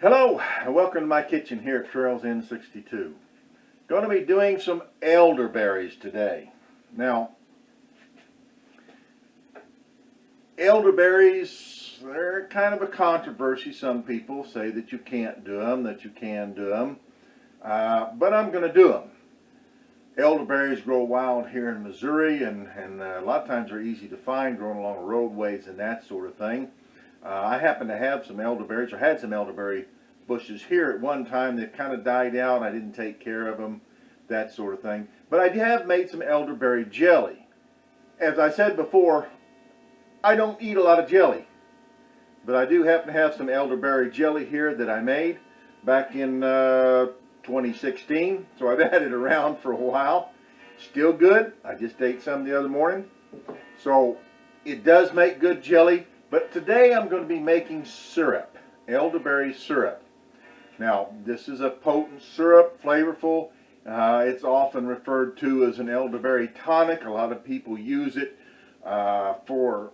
Hello and welcome to my kitchen here at Trails N62. Going to be doing some elderberries today. Now, elderberries, they're kind of a controversy. Some people say that you can't do them, that you can do them, but I'm going to do them. Elderberries grow wild here in Missouri, and a lot of times they're easy to find, growing along roadways and that sort of thing. I happen to have some elderberries, or had some elderberry bushes here at one time. They've kind of died out. I didn't take care of them, that sort of thing. But I have made some elderberry jelly. As I said before, I don't eat a lot of jelly, but I do happen to have some elderberry jelly here that I made back in 2016. So I've had it around for a while. Still good. I just ate some the other morning. So it does make good jelly. But today I'm going to be making syrup, elderberry syrup. Now, this is a potent syrup, flavorful. It's often referred to as an elderberry tonic. A lot of people use it for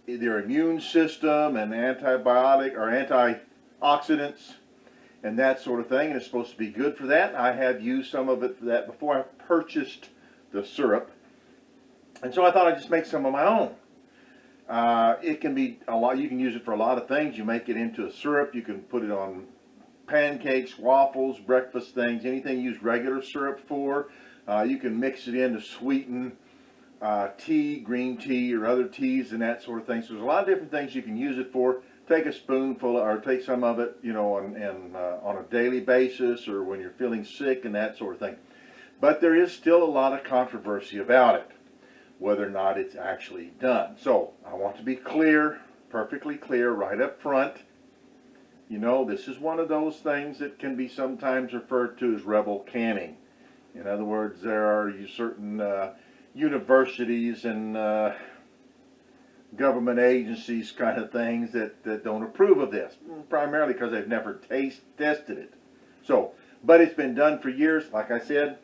their immune system and antibiotic or antioxidants and that sort of thing. And it's supposed to be good for that. I have used some of it for that before I purchased the syrup. And so I thought I'd just make some of my own. It can be a lot. You can use it for a lot of things. You make it into a syrup. You can put it on pancakes, waffles, breakfast things, anything you use regular syrup for. You can mix it in to sweeten tea, green tea, or other teas and that sort of thing. So there's a lot of different things you can use it for. Take a spoonful, or take some of it, you know, on a daily basis, or when you're feeling sick and that sort of thing. But there is still a lot of controversy about it, whether or not it's actually done. So I want to be clear, perfectly clear right up front. You know, this is one of those things that can be sometimes referred to as rebel canning. In other words, there are certain universities and government agencies kind of things that don't approve of this, primarily because they've never tested it. So, but it's been done for years. Like I said,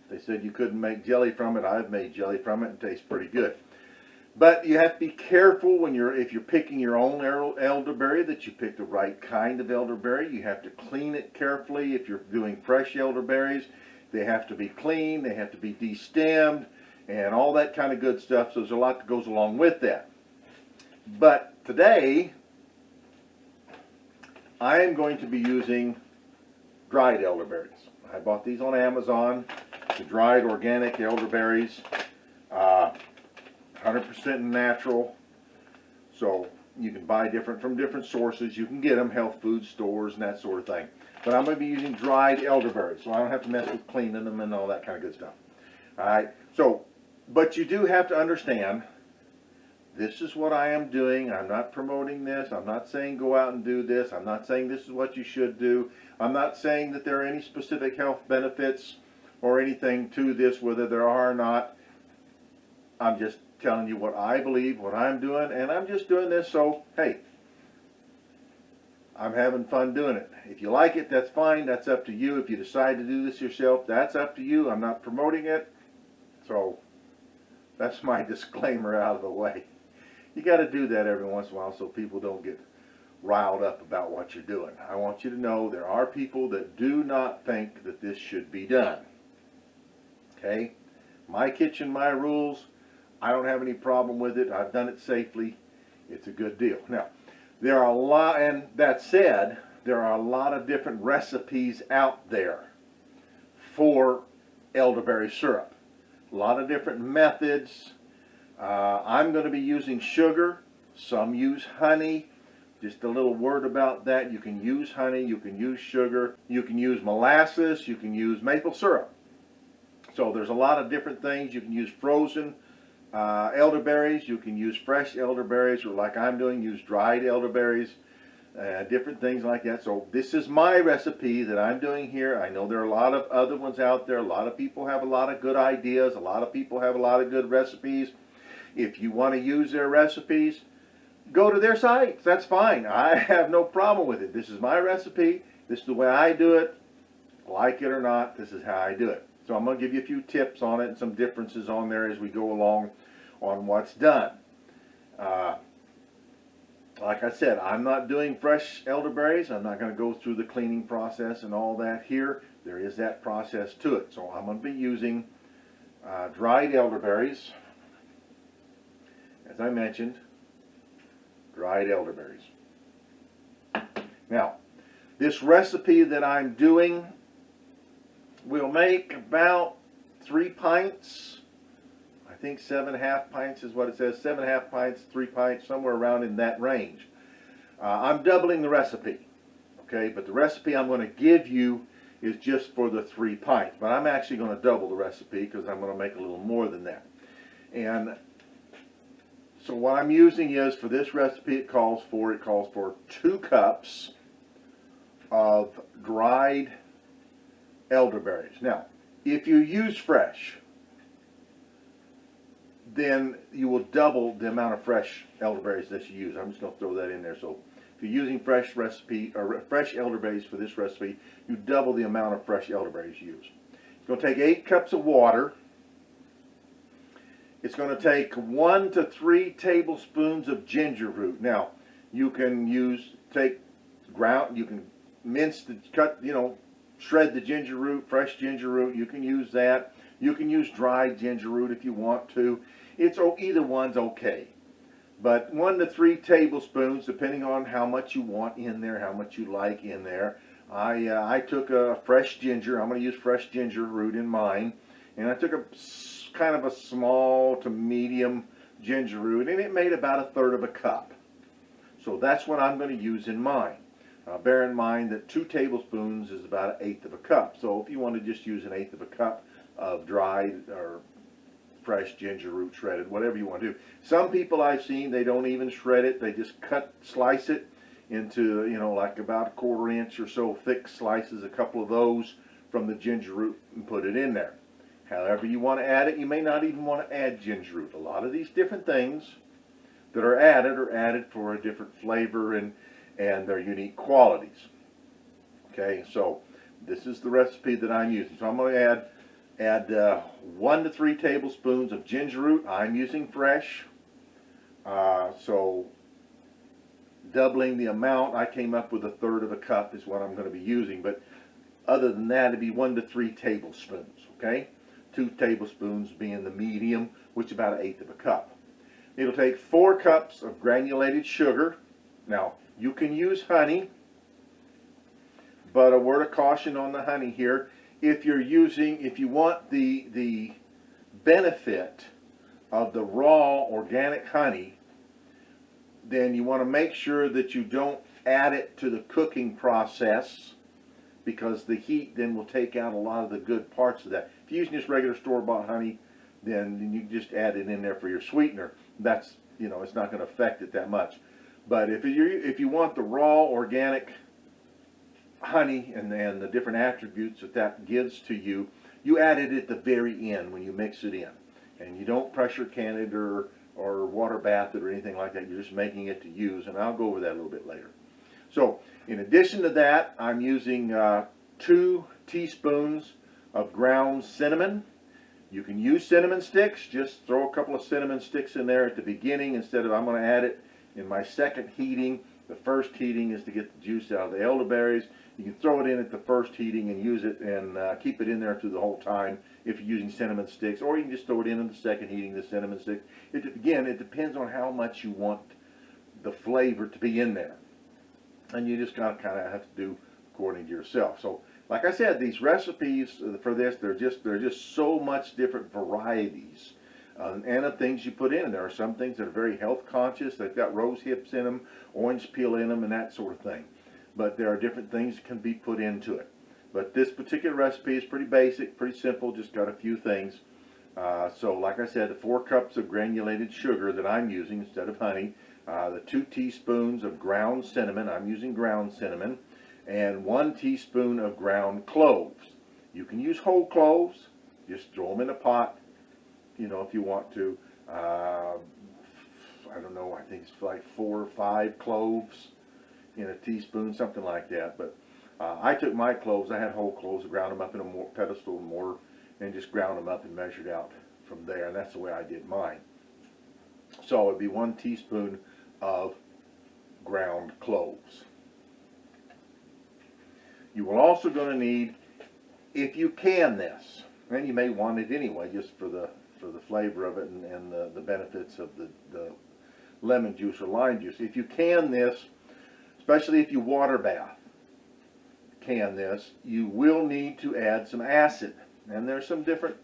they said you couldn't make jelly from it. I've made jelly from it and it tastes pretty good. But you have to be careful when if you're picking your own elderberry, that you pick the right kind of elderberry. You have to clean it carefully. If you're doing fresh elderberries, they have to be clean, they have to be destemmed, and all that kind of good stuff. So there's a lot that goes along with that. But today, I am going to be using dried elderberries. I bought these on Amazon. The dried organic elderberries, 100% natural, so you can buy from different sources. You can get them, health food stores and that sort of thing. But I'm going to be using dried elderberries, so I don't have to mess with cleaning them and all that kind of good stuff. All right, so, but you do have to understand, this is what I am doing. I'm not promoting this. I'm not saying go out and do this. I'm not saying this is what you should do. I'm not saying that there are any specific health benefits or anything to this, whether there are or not. I'm just telling you what I believe, what I'm doing, and I'm just doing this so, hey, I'm having fun doing it. If you like it, that's fine. That's up to you. If you decide to do this yourself, that's up to you. I'm not promoting it. So that's my disclaimer out of the way. You got to do that every once in a while so people don't get riled up about what you're doing. I want you to know there are people that do not think that this should be done. Okay? My kitchen, my rules. I don't have any problem with it. I've done it safely. It's a good deal. Now, there are a lot, and that said, there are a lot of different recipes out there for elderberry syrup. A lot of different methods. I'm going to be using sugar. Some use honey. Just a little word about that. You can use honey. You can use sugar. You can use molasses. You can use maple syrup. So there's a lot of different things. You can use frozen elderberries. You can use fresh elderberries, or like I'm doing, use dried elderberries. Different things like that. So this is my recipe that I'm doing here. I know there are a lot of other ones out there. A lot of people have a lot of good ideas. A lot of people have a lot of good recipes. If you want to use their recipes, go to their sites. That's fine. I have no problem with it. This is my recipe. This is the way I do it. Like it or not, this is how I do it. So I'm going to give you a few tips on it and some differences on there as we go along on what's done. Like I said, I'm not doing fresh elderberries. I'm not going to go through the cleaning process and all that here. There is that process to it. So I'm going to be using dried elderberries. As I mentioned, dried elderberries. Now, this recipe that I'm doing will make about 3 pints. I think 7.5 pints is what it says. 7.5 pints, 3 pints, somewhere around in that range. I'm doubling the recipe, okay? But the recipe I'm going to give you is just for the 3 pints. But I'm actually going to double the recipe because I'm going to make a little more than that. And so what I'm using is, for this recipe, it calls for 2 cups of dried elderberries. Now, if you use fresh, then you will double the amount of fresh elderberries that you use. I'm just going to throw that in there. So if you're using fresh elderberries for this recipe, you double the amount of fresh elderberries you use. It's going to take 8 cups of water. It's going to take 1 to 3 tablespoons of ginger root. Now, you can shred the ginger root, fresh ginger root. You can use that. You can use dried ginger root if you want to. Either one's okay. But 1 to 3 tablespoons, depending on how much you want in there, how much you like in there. I took a fresh ginger. I'm going to use fresh ginger root in mine. And I took a kind of a small to medium ginger root, and it made about 1/3 cup. So that's what I'm going to use in mine. Bear in mind that 2 tablespoons is about 1/8 cup. So if you want to just use 1/8 cup of dried or fresh ginger root shredded, whatever you want to do. Some people I've seen, they don't even shred it. They just slice it into, like about 1/4 inch or so thick slices, a couple of those from the ginger root, and put it in there. However you want to add it, you may not even want to add ginger root. A lot of these different things that are added for a different flavor and their unique qualities. Okay, so this is the recipe that I'm using. So I'm going to add 1 to 3 tablespoons of ginger root. I'm using fresh. So doubling the amount, I came up with 1/3 cup is what I'm going to be using. But other than that, it'd be 1 to 3 tablespoons. Okay, 2 tablespoons being the medium, which is about 1/8 cup. It'll take 4 cups of granulated sugar. Now, you can use honey, but a word of caution on the honey here. If you want the benefit of the raw organic honey, then you want to make sure that you don't add it to the cooking process, because the heat then will take out a lot of the good parts of that. If you're using just regular store-bought honey, then you just add it in there for your sweetener. That's, it's not going to affect it that much. But if you want the raw organic honey and the different attributes that gives to you, you add it at the very end when you mix it in. And you don't pressure can it or water bath it or anything like that. You're just making it to use, and I'll go over that a little bit later. So in addition to that, I'm using 2 teaspoons of ground cinnamon. You can use cinnamon sticks. Just throw a couple of cinnamon sticks in there at the beginning instead of, I'm going to add it in my second heating. The first heating is to get the juice out of the elderberries. You can throw it in at the first heating and use it and keep it in there through the whole time if you're using cinnamon sticks, or you can just throw it in the second heating, the cinnamon sticks. Again, it depends on how much you want the flavor to be in there. And you just kind of have to do according to yourself. So, like I said, these recipes for this, they're just so much different varieties and of things you put in. There are some things that are very health conscious. They've got rose hips in them, orange peel in them, and that sort of thing. But there are different things that can be put into it. But this particular recipe is pretty basic, pretty simple, just got a few things. So like I said, the 4 cups of granulated sugar that I'm using instead of honey, the 2 teaspoons of ground cinnamon, I'm using ground cinnamon, and 1 teaspoon of ground cloves. You can use whole cloves, just throw them in a pot, if you want to. I don't know, I think it's like 4 or 5 cloves in a teaspoon, something like that. But I took my cloves, I had whole cloves, ground them up in a pedestal mortar, and just ground them up and measured out from there, and that's the way I did mine. So it'd be 1 teaspoon of ground cloves. You will also going to need, if you can this, and you may want it anyway just for the flavor of it and the benefits of the lemon juice or lime juice. If you can this, especially if you water bath, can this, you will need to add some acid. And there's different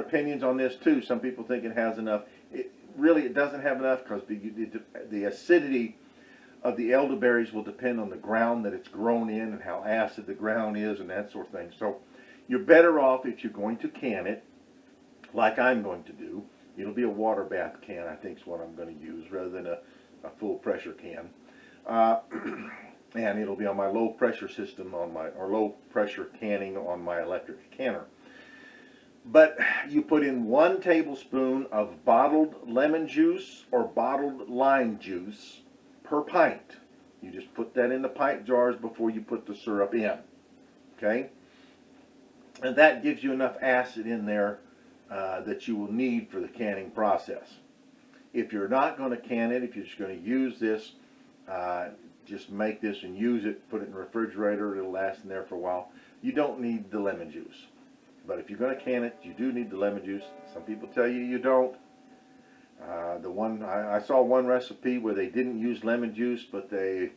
opinions on this too. Some people think it has enough. It doesn't have enough, because the acidity of the elderberries will depend on the ground that it's grown in and how acid the ground is and that sort of thing. So you're better off, if you're going to can it, like I'm going to do. It'll be a water bath can, I think, is what I'm going to use, rather than a full pressure can. And it'll be on my low pressure system or low pressure canning on my electric canner. But you put in 1 tablespoon of bottled lemon juice or bottled lime juice per pint. You just put that in the pint jars before you put the syrup in. Okay? And that gives you enough acid in there that you will need for the canning process. If you're not going to can it, if you're just going to use this, just make this and use it, put it in the refrigerator, it'll last in there for a while. You don't need the lemon juice. But if you're going to can it, you do need the lemon juice. Some people tell you you don't. I saw one recipe where they didn't use lemon juice, but they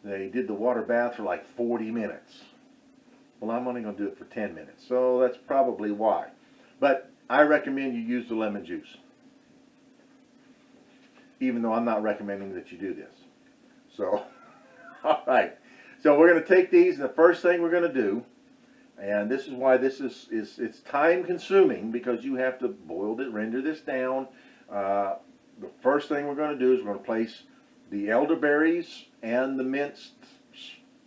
did the water bath for like 40 minutes. Well, I'm only going to do it for 10 minutes, so that's probably why. But I recommend you use the lemon juice, even though I'm not recommending that you do this. So, all right. So we're going to take these, and the first thing we're going to do, and this is why this is it's time consuming, because you have to render this down. The first thing we're going to do is we're going to place the elderberries and the minced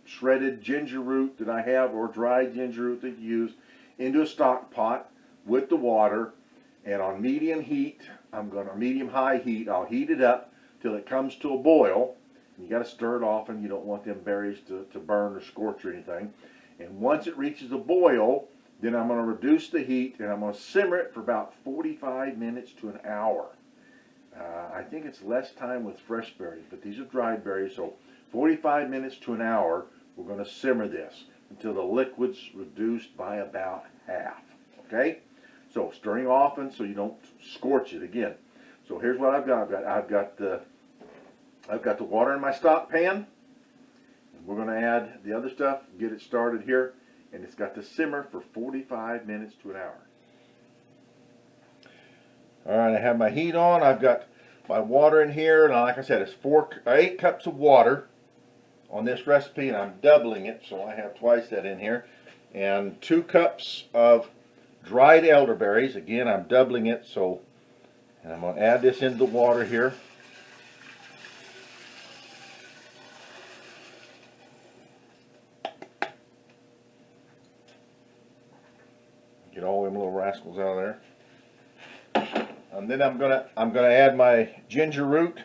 shredded ginger root that I have, or dried ginger root that you use, into a stock pot with the water, and on medium heat, medium-high heat, I'll heat it up till it comes to a boil. You got to stir it often. You don't want them berries to burn or scorch or anything. And once it reaches a boil, then I'm going to reduce the heat, and I'm going to simmer it for about 45 minutes to an hour. I think it's less time with fresh berries, but these are dried berries, so 45 minutes to an hour, we're going to simmer this until the liquid's reduced by about half. Okay? So stirring often so you don't scorch it again. So here's what I've got. I've got the water in my stock pan. We're going to add the other stuff, get it started here, and it's got to simmer for 45 minutes to an hour. All right, I have my heat on. I've got my water in here, and like I said, it's 8 cups of water on this recipe, and I'm doubling it, so I have twice that in here. And 2 cups of dried elderberries. Again, I'm doubling it, so, and I'm going to add this into the water here. Get all them little rascals out of there. And then I'm gonna add my ginger root.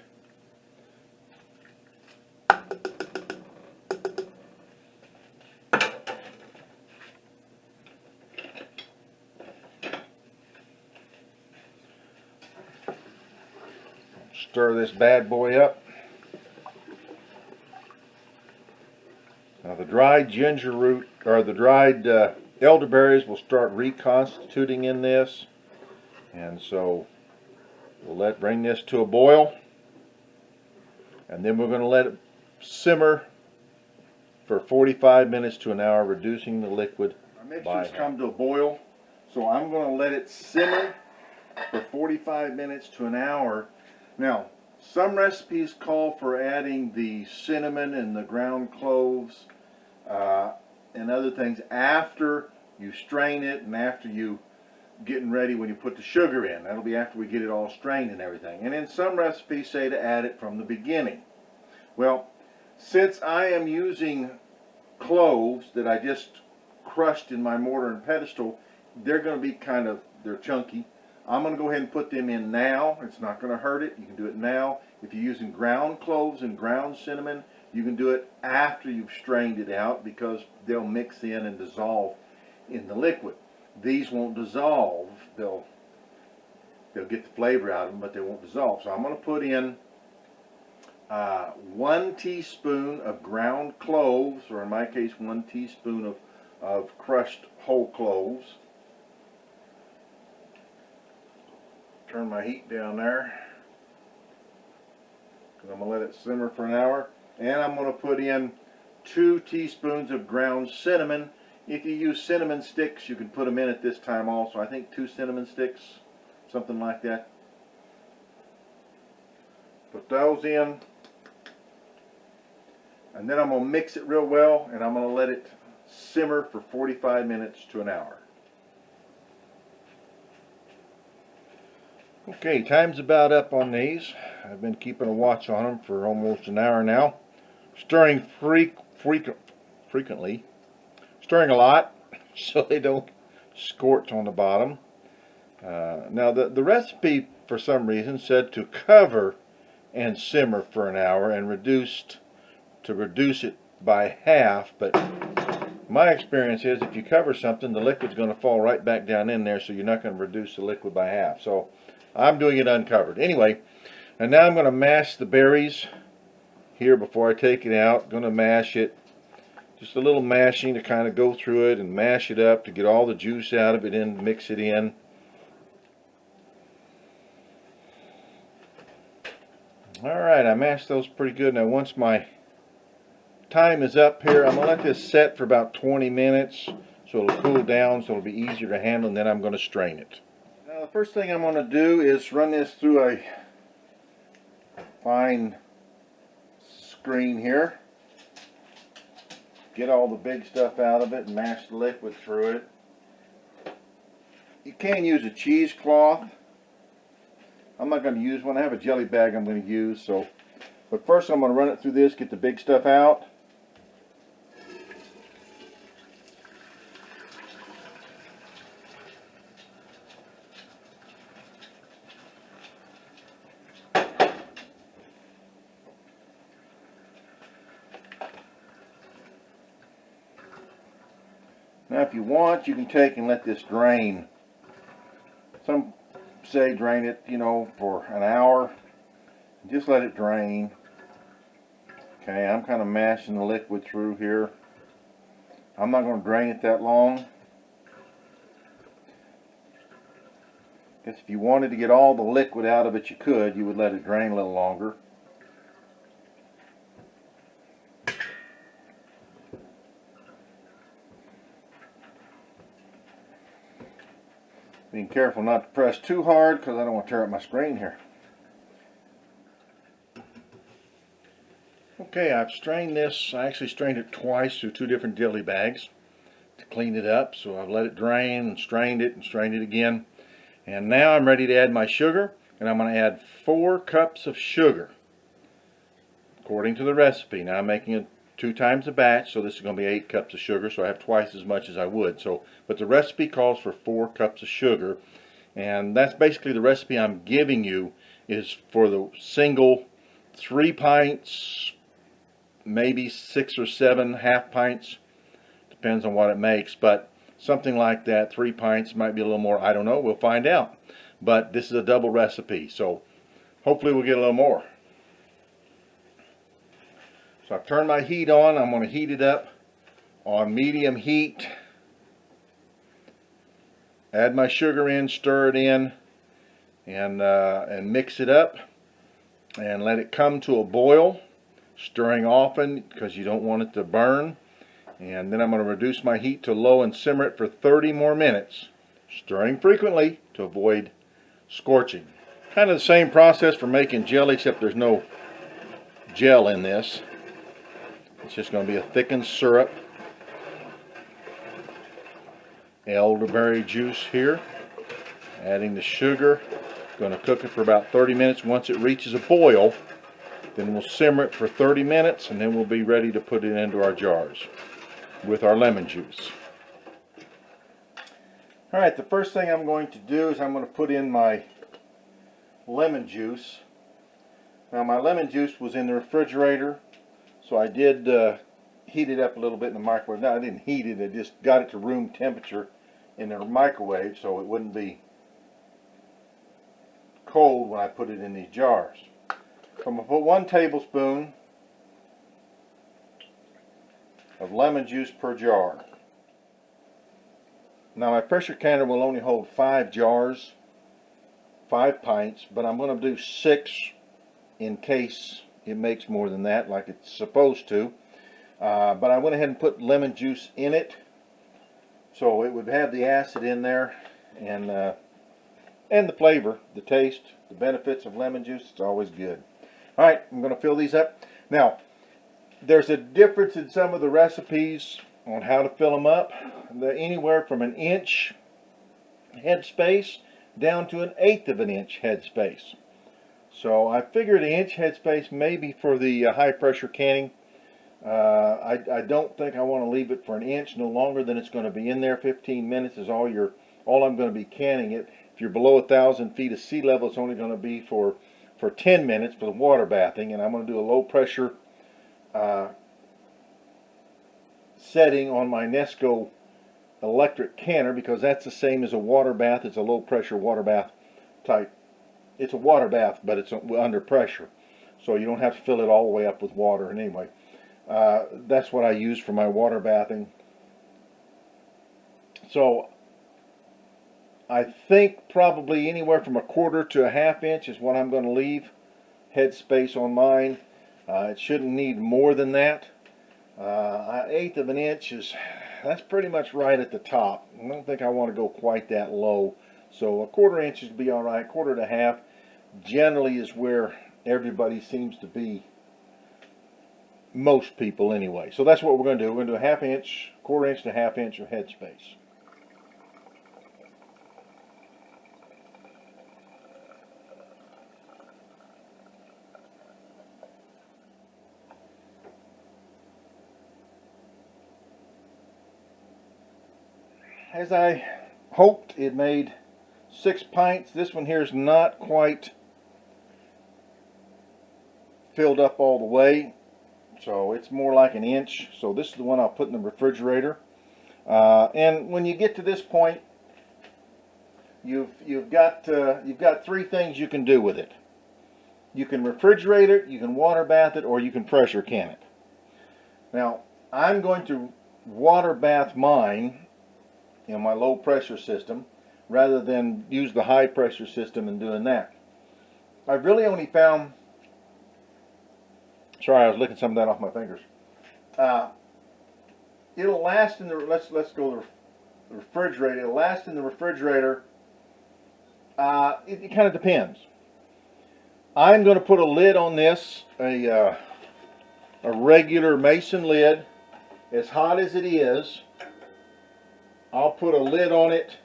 Stir this bad boy up. Now the dried ginger root, or the dried elderberries, will start reconstituting in this, and so we'll bring this to a boil, and then we're going to let it simmer for 45 minutes to an hour, reducing the liquid. Our mixture's come to a boil, so I'm going to let it simmer for 45 minutes to an hour. Now, some recipes call for adding the cinnamon and the ground cloves and other things after you strain it, and after you getting ready when you put the sugar in. That'll be after we get it all strained and everything. And then some recipes say to add it from the beginning. Well, since I am using cloves that I just crushed in my mortar and pestle, they're going to be they're chunky. I'm going to go ahead and put them in now. It's not going to hurt it. You can do it now. If you're using ground cloves and ground cinnamon, you can do it after you've strained it out, because they'll mix in and dissolve in the liquid. These won't dissolve. They'll get the flavor out of them, but they won't dissolve. So I'm going to put in 1 teaspoon of ground cloves, or in my case 1 teaspoon of crushed whole cloves. Turn my heat down there, because I'm going to let it simmer for an hour. And I'm going to put in 2 teaspoons of ground cinnamon. If you use cinnamon sticks, you can put them in at this time also. I think 2 cinnamon sticks, something like that. Put those in. And then I'm going to mix it real well, and I'm going to let it simmer for 45 minutes to an hour. Okay, time's about up on these. I've been keeping a watch on them for almost an hour now. Stirring frequently. Stirring a lot so they don't scorch on the bottom. Now the recipe for some reason said to cover and simmer for an hour and reduce it by half, but my experience is if you cover something, the liquid's going to fall right back down in there, so you're not going to reduce the liquid by half. So I'm doing it uncovered. Anyway, and now I'm going to mash the berries here before I take it out. Going to mash it. Just a little mashing to kind of go through it and mash it up to get all the juice out of it and mix it in. Alright, I mashed those pretty good. Now once my time is up here, I'm going to let this set for about 20 minutes so it'll cool down, so it'll be easier to handle, and then I'm going to strain it. Now the first thing I'm going to do is run this through a fine screen here. Get all the big stuff out of it and mash the liquid through it. You can use a cheesecloth. I'm not going to use one. I have a jelly bag I'm going to use. But first I'm going to run it through this, get the big stuff out. Now if you want, you can take and let this drain. Some say drain it, for an hour. Just let it drain. Okay, I'm kind of mashing the liquid through here. I'm not going to drain it that long. Guess if you wanted to get all the liquid out of it, you could. You would let it drain a little longer. Being careful not to press too hard because I don't want to tear up my screen here. Okay, I've strained this. I actually strained it twice through 2 different jelly bags to clean it up. So I've let it drain and strained it again. And now I'm ready to add my sugar, and I'm going to add 4 cups of sugar according to the recipe. Now I'm making it 2 times a batch, so this is going to be 8 cups of sugar, so I have twice as much as I would. But the recipe calls for 4 cups of sugar, and that's basically the recipe I'm giving you is for the single 3 pints, maybe 6 or 7 half pints, depends on what it makes, but something like that. 3 pints, might be a little more, I don't know, we'll find out. But this is a double recipe, so hopefully we'll get a little more. So I've turned my heat on. I'm going to heat it up on medium heat. Add my sugar in, stir it in, and mix it up. And let it come to a boil, stirring often because you don't want it to burn. And then I'm going to reduce my heat to low and simmer it for 30 more minutes, stirring frequently to avoid scorching. Kind of the same process for making jelly, except there's no gel in this. It's just going to be a thickened syrup. Elderberry juice here. Adding the sugar. Going to cook it for about 30 minutes. Once it reaches a boil, then we'll simmer it for 30 minutes, and then we'll be ready to put it into our jars with our lemon juice. Alright, the first thing I'm going to do is I'm going to put in my lemon juice. Now my lemon juice was in the refrigerator, so I did heat it up a little bit in the microwave. No, I didn't heat it, I just got it to room temperature in the microwave so it wouldn't be cold when I put it in these jars. So I'm going to put 1 tablespoon of lemon juice per jar. Now my pressure canner will only hold 5 jars, 5 pints, but I'm going to do 6 in case it makes more than that, like it's supposed to. But I went ahead and put lemon juice in it, so it would have the acid in there, and the flavor, the taste, the benefits of lemon juice. It's always good. All right, I'm going to fill these up. Now, there's a difference in some of the recipes on how to fill them up. Anywhere from 1 inch headspace down to 1/8 of an inch headspace. So I figured 1 inch headspace maybe for the high pressure canning. I don't think I want to leave it for 1 inch no longer than it's going to be in there. 15 minutes is all I'm going to be canning it. If you're below 1,000 feet of sea level, it's only going to be for 10 minutes for the water bathing, and I'm going to do a low pressure setting on my Nesco electric canner, because that's the same as a water bath. It's a low pressure water bath type. It's a water bath, but it's under pressure, so you don't have to fill it all the way up with water. And anyway, that's what I use for my water bathing. So I think probably anywhere from 1/4 to 1/2 inch is what I'm going to leave headspace on mine. It shouldn't need more than that. 1/8 of an inch that's pretty much right at the top. I don't think I want to go quite that low. So 1/4 inch would be all right. 1/4 to 1/2 generally is where everybody seems to be. Most people anyway. So that's what we're going to do. We're going to do 1/2 inch, 1/4 inch to 1/2 inch of headspace. As I hoped, it made 6 pints. This one here is not quite filled up all the way, so it's more like 1 inch. So this is the one I'll put in the refrigerator. And when you get to this point, you've got 3 things you can do with it. You can refrigerate it, you can water bath it, or you can pressure can it. Now I'm going to water bath mine in my low pressure system rather than use the high pressure system and doing that. I've really only found, sorry, I was licking some of that off my fingers. It'll last in the, let's go to the refrigerator. It'll last in the refrigerator. It kind of depends. I'm going to put a lid on this, a regular mason lid, as hot as it is. I'll put a lid on it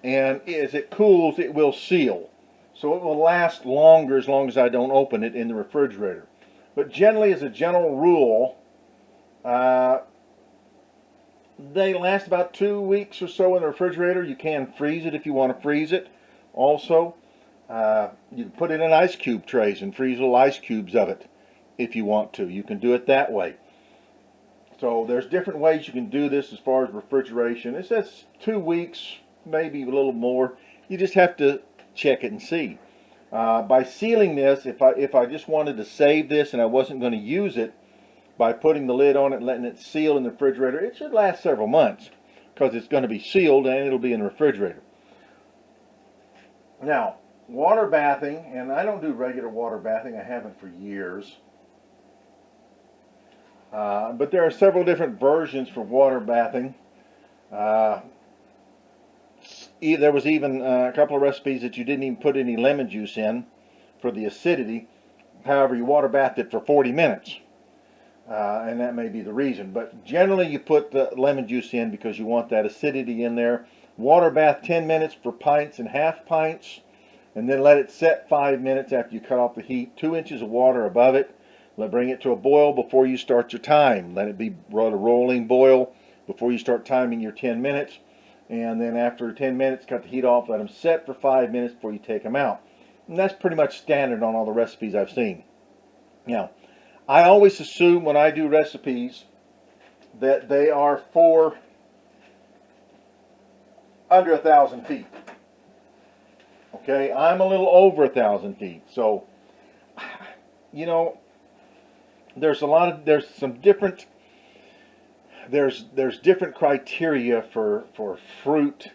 and as it cools it will seal. So it will last longer as long as I don't open it in the refrigerator. But generally, as a general rule, they last about 2 weeks or so in the refrigerator. You can freeze it if you want to freeze it also. You can put it in ice cube trays and freeze little ice cubes of it. If you want to, you can do it that way. So there's different ways you can do this as far as refrigeration. It says 2 weeks, maybe a little more. You just have to check it and see. By sealing this, if I just wanted to save this and I wasn't going to use it, by putting the lid on it and letting it seal in the refrigerator, it should last several months because it's going to be sealed and it'll be in the refrigerator. Now, water bathing, and I don't do regular water bathing. I haven't for years. But there are several different versions for water bathing. There was even a couple of recipes that you didn't even put any lemon juice in for the acidity. However, you water bathed it for 40 minutes. And that may be the reason. But generally you put the lemon juice in because you want that acidity in there. Water bath 10 minutes for pints and half pints. And then let it set 5 minutes after you cut off the heat. 2 inches of water above it. Bring it to a boil before you start your time. Let it be a rolling boil before you start timing your 10 minutes. And then after 10 minutes, cut the heat off. Let them set for 5 minutes before you take them out. And that's pretty much standard on all the recipes I've seen. Now, I always assume when I do recipes that they are for under 1,000 feet. Okay, I'm a little over 1,000 feet. So, you know, there's some different, there's different criteria for fruit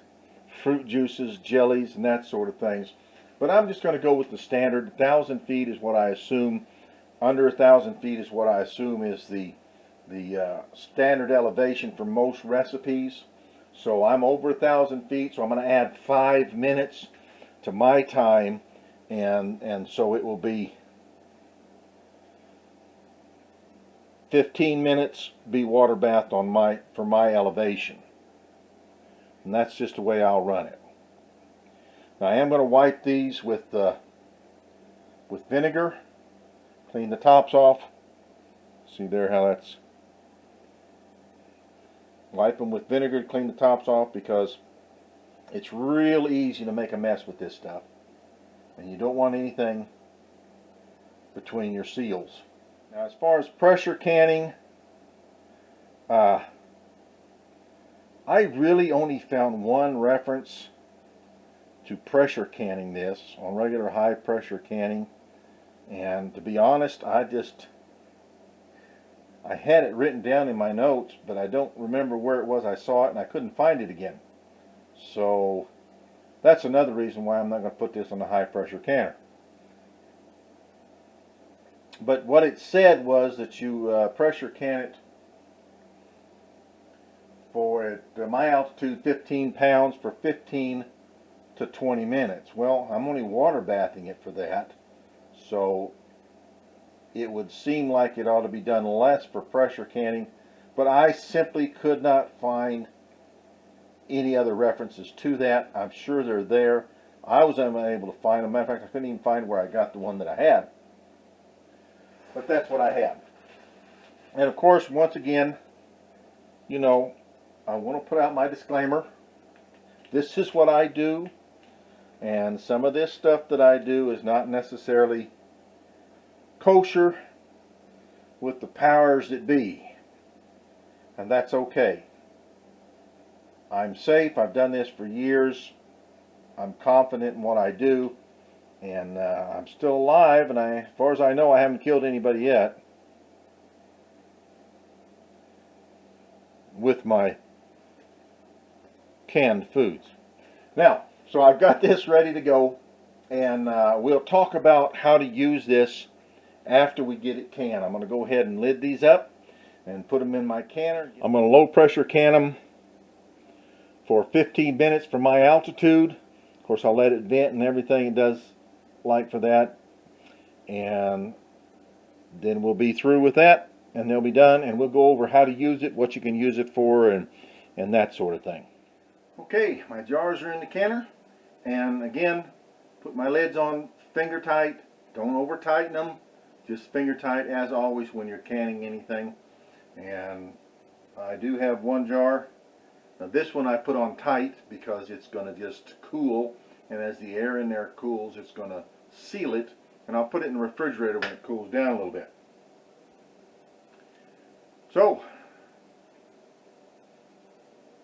juices, jellies, and that sort of things. But I'm just going to go with the standard. 1,000 feet is what I assume. Under 1,000 feet is what I assume is the standard elevation for most recipes. So I'm over 1,000 feet, so I'm going to add 5 minutes to my time, and so it will be 15 minutes be water bathed on for my elevation. And that's just the way I'll run it. Now I am going to wipe these with vinegar, clean the tops off. See there how that's, wipe them with vinegar to clean the tops off, because it's real easy to make a mess with this stuff, and you don't want anything between your seals. Now as far as pressure canning, I really only found one reference to pressure canning this on regular high pressure canning, and to be honest, I had it written down in my notes, but I don't remember where it was I saw it, and I couldn't find it again. So that's another reason why I'm not going to put this on a high pressure canner. But what it said was that you pressure can it for, at my altitude, 15 pounds for 15 to 20 minutes. Well, I'm only water bathing it for that, so it would seem like it ought to be done less for pressure canning, but I simply could not find any other references to that. I'm sure they're there. I was unable to find them. Matter of fact, I couldn't even find where I got the one that I had. But that's what I had. And of course, once again, you know, I want to put out my disclaimer. This is what I do, and some of this stuff that I do is not necessarily kosher with the powers that be, and that's okay. I'm safe. I've done this for years. I'm confident in what I do, and I'm still alive, and as far as I know, I haven't killed anybody yet with my canned foods. Now, so I've got this ready to go, and we'll talk about how to use this after we get it canned. I'm going to go ahead and lid these up and put them in my canner. I'm going to low pressure can them for 15 minutes for my altitude. Of course, I'll let it vent and everything it does like for that, and then we'll be through with that, and they'll be done, and we'll go over how to use it, what you can use it for, and that sort of thing. Okay, my jars are in the canner, and again, put my lids on finger tight. Don't over tighten them, just finger tight as always when you're canning anything. And I do have one jar. Now this one I put on tight because it's going to just cool, and as the air in there cools, it's going to seal it, and I'll put it in the refrigerator when it cools down a little bit. So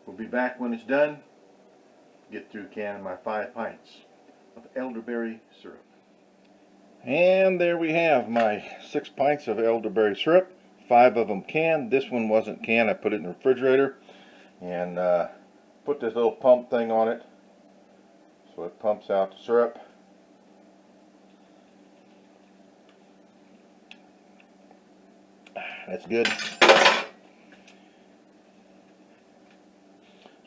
we'll be back when it's done. Get through canning my 5 pints of elderberry syrup. And there we have my 6 pints of elderberry syrup. 5 of them canned. This one wasn't canned. I put it in the refrigerator and put this little pump thing on it so it pumps out the syrup. That's good.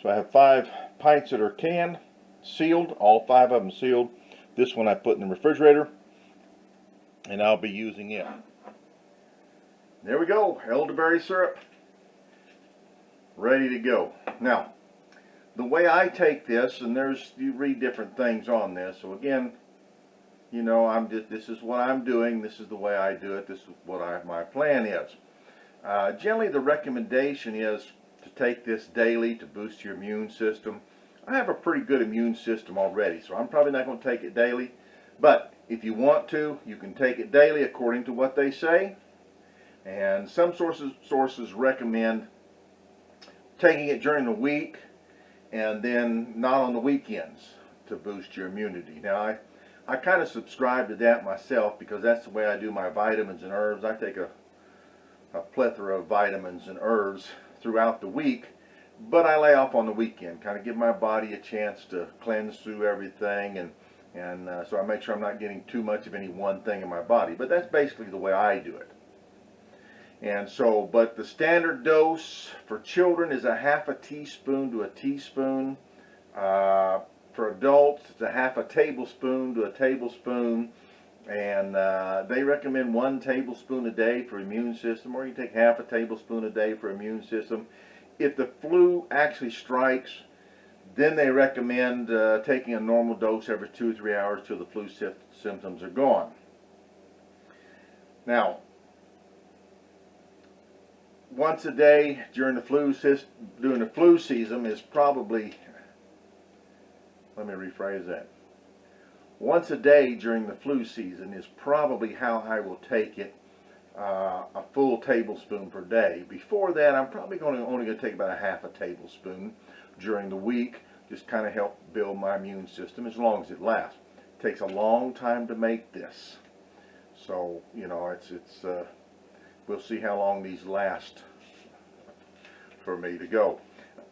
So I have 5 pints that are canned, sealed, all 5 of them sealed. This one I put in the refrigerator, and I'll be using it. There we go, elderberry syrup, ready to go. Now, the way I take this, and you read different things on this, so again, you know, this is what I'm doing, this is the way I do it, this is what my plan is. Generally the recommendation is to take this daily to boost your immune system. I have a pretty good immune system already, so I'm probably not going to take it daily, but if you want to, you can take it daily according to what they say. And some sources recommend taking it during the week and then not on the weekends. to boost your immunity. Now, I kind of subscribe to that myself because that's the way I do my vitamins and herbs. I take a plethora of vitamins and herbs throughout the week, but I lay off on the weekend, kind of give my body a chance to cleanse through everything, and so I make sure I'm not getting too much of any one thing in my body. But that's basically the way I do it. And so, but the standard dose for children is a half a teaspoon to a teaspoon. For adults, it's a half a tablespoon to a tablespoon. And they recommend 1 tablespoon a day for immune system, or you take half a tablespoon a day for immune system. If the flu actually strikes, then they recommend taking a normal dose every 2 or 3 hours till the flu symptoms are gone. Now, once a day during the flu season is probably, let me rephrase that. Once a day during the flu season is probably how I will take it, a full tablespoon per day. Before that, I'm probably only going to take about a half a tablespoon during the week, just kind of help build my immune system as long as it lasts. It takes a long time to make this, so you know we'll see how long these last for me to go,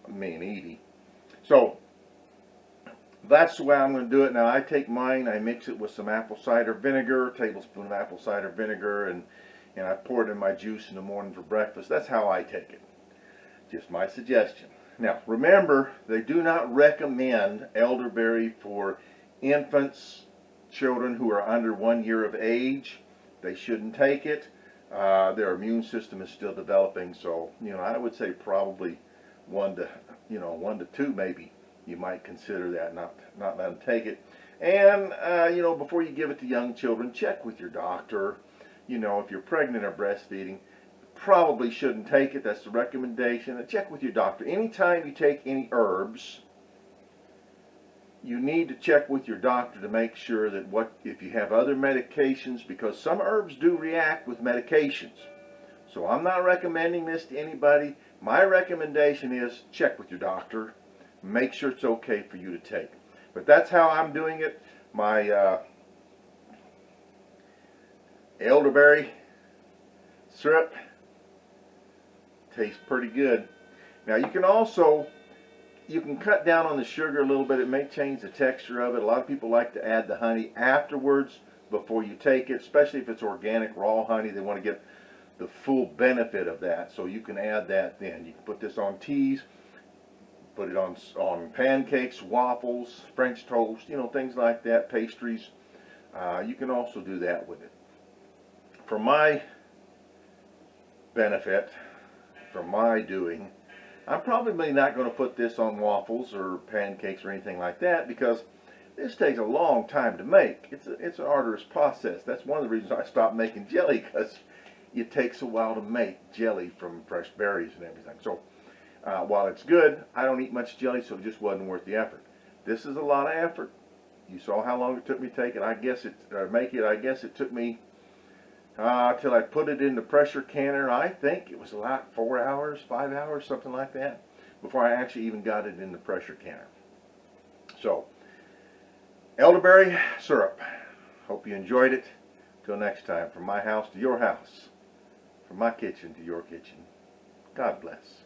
me and Edie. So that's the way I'm going to do it. Now I take mine, I mix it with some apple cider vinegar, a tablespoon of apple cider vinegar, and I pour it in my juice in the morning for breakfast. That's how I take it. Just my suggestion. Now remember, they do not recommend elderberry for infants, children who are under 1 year of age. They shouldn't take it. Their immune system is still developing, so I would say probably 1 to 2 maybe. You might consider that, not let them take it. And before you give it to young children, check with your doctor. If you're pregnant or breastfeeding, probably shouldn't take it. That's the recommendation. And check with your doctor. Anytime you take any herbs, you need to check with your doctor to make sure that if you have other medications, because some herbs do react with medications. So I'm not recommending this to anybody. My recommendation is check with your doctor. Make sure it's okay for you to take. But that's how I'm doing it. My elderberry syrup tastes pretty good. Now you can cut down on the sugar a little bit. It may change the texture of it. A lot of people like to add the honey afterwards before you take it, especially if it's organic raw honey. They want to get the full benefit of that. So you can add that then. You can put this on teas, put it on pancakes, waffles, French toast, things like that, pastries. You can also do that with it. For my benefit, for my doing, I'm probably not going to put this on waffles or pancakes or anything like that, because this takes a long time to make. It's an arduous process. That's one of the reasons I stopped making jelly, because it takes a while to make jelly from fresh berries and everything. So while it's good, I don't eat much jelly, so it just wasn't worth the effort. This is a lot of effort. You saw how long it took me to take it. I guess it took me till I put it in the pressure canner. I think it was like 4 hours, 5 hours, something like that, before I actually even got it in the pressure canner. So, elderberry syrup. Hope you enjoyed it. Till next time, from my house to your house, from my kitchen to your kitchen. God bless.